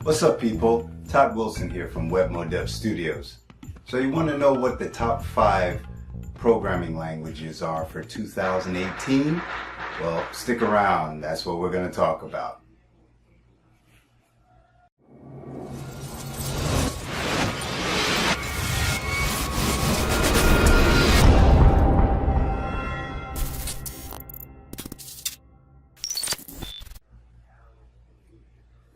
What's up, people? Todd Wilson here from WebMoDev Studios. So you want to know what the top 5 programming languages are for 2018? Well, stick around. That's what we're going to talk about.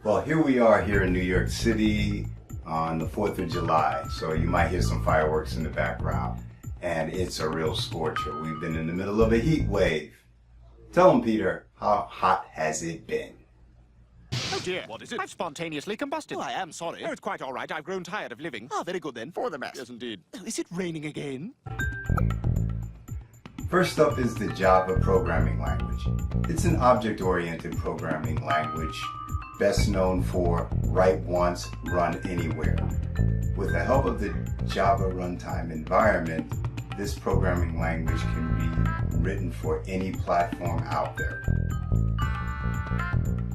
Well, here we are here in New York City on the 4th of July, so you might hear some fireworks in the background, and it's a real scorcher. We've been in the middle of a heat wave. Tell them, Peter, how hot has it been? Oh dear, what is it? I've spontaneously combusted. Oh, I am sorry. Oh, it's quite all right. I've grown tired of living. Ah, very good then. For the best. Yes, indeed. Oh, is it raining again? First up is the Java programming language. It's an object-oriented programming language best known for write once, run anywhere. With the help of the Java runtime environment, this programming language can be written for any platform out there.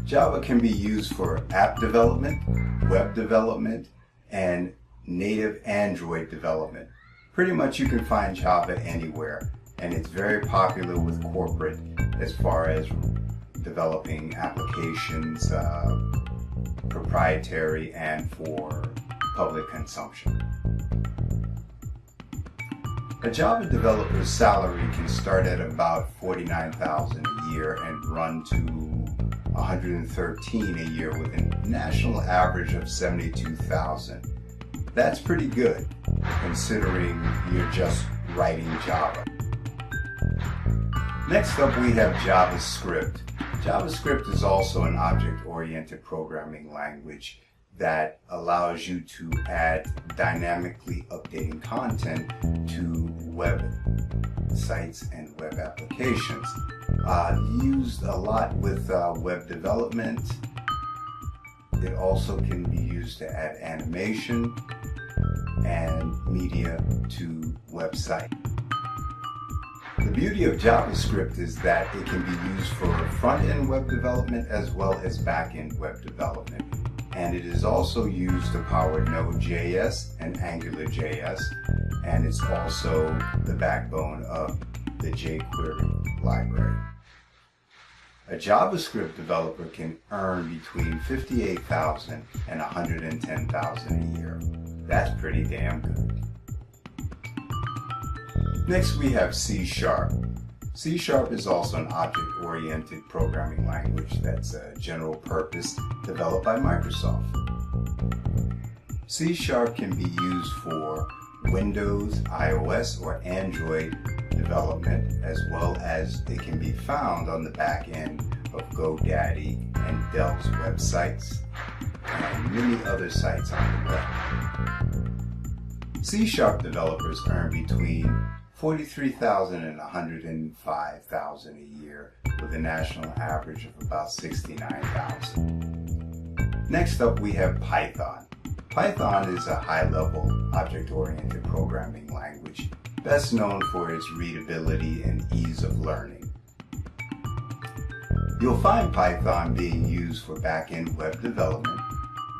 Java can be used for app development, web development, and native Android development. Pretty much you can find Java anywhere, and it's very popular with corporate as far as developing applications, proprietary and for public consumption. A Java developer's salary can start at about $49,000 a year and run to $113,000 a year with a national average of $72,000. That's pretty good considering you're just writing Java. Next up we have JavaScript. JavaScript is also an object-oriented programming language that allows you to add dynamically updating content to web sites and web applications. Used a lot with web development. It also can be used to add animation and media to websites. The beauty of JavaScript is that it can be used for front-end web development as well as back-end web development. And it is also used to power Node.js and AngularJS, and it's also the backbone of the jQuery library. A JavaScript developer can earn between $58,000 and $110,000 a year. That's pretty damn good. Next we have C#. C# is also an object-oriented programming language that's a general purpose developed by Microsoft. C# can be used for Windows, iOS, or Android development, as well as it can be found on the back end of GoDaddy and Dell's websites and many other sites on the web. C# developers earn between $43,000 and $105,000 a year with a national average of about $69,000. Next up we have Python. Python is a high-level object-oriented programming language best known for its readability and ease of learning. You'll find Python being used for back-end web development,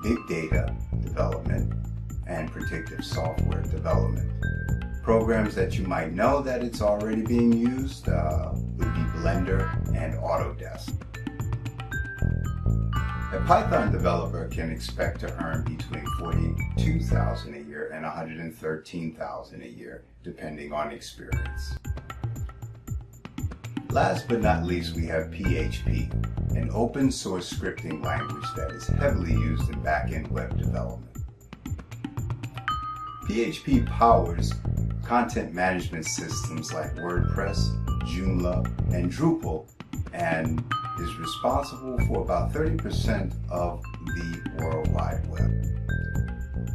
big data development, and predictive software development. Programs that you might know that it's already being used would be Blender and Autodesk. A Python developer can expect to earn between $42,000 a year and $113,000 a year, depending on experience. Last but not least, we have PHP, an open source scripting language that is heavily used in back-end web development. PHP powers content management systems like WordPress, Joomla, and Drupal, and is responsible for about 30% of the World Wide Web.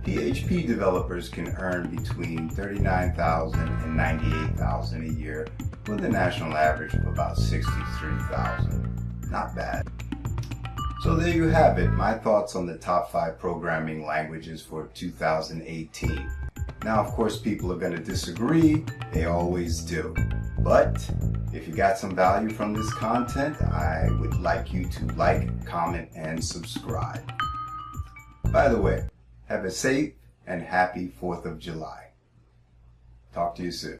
PHP developers can earn between $39,000 and $98,000 a year with a national average of about $63,000. Not bad. So there you have it, my thoughts on the top 5 programming languages for 2018. Now, of course, people are going to disagree. They always do. But if you got some value from this content, I would like you to like, comment, and subscribe. By the way, have a safe and happy 4th of July. Talk to you soon.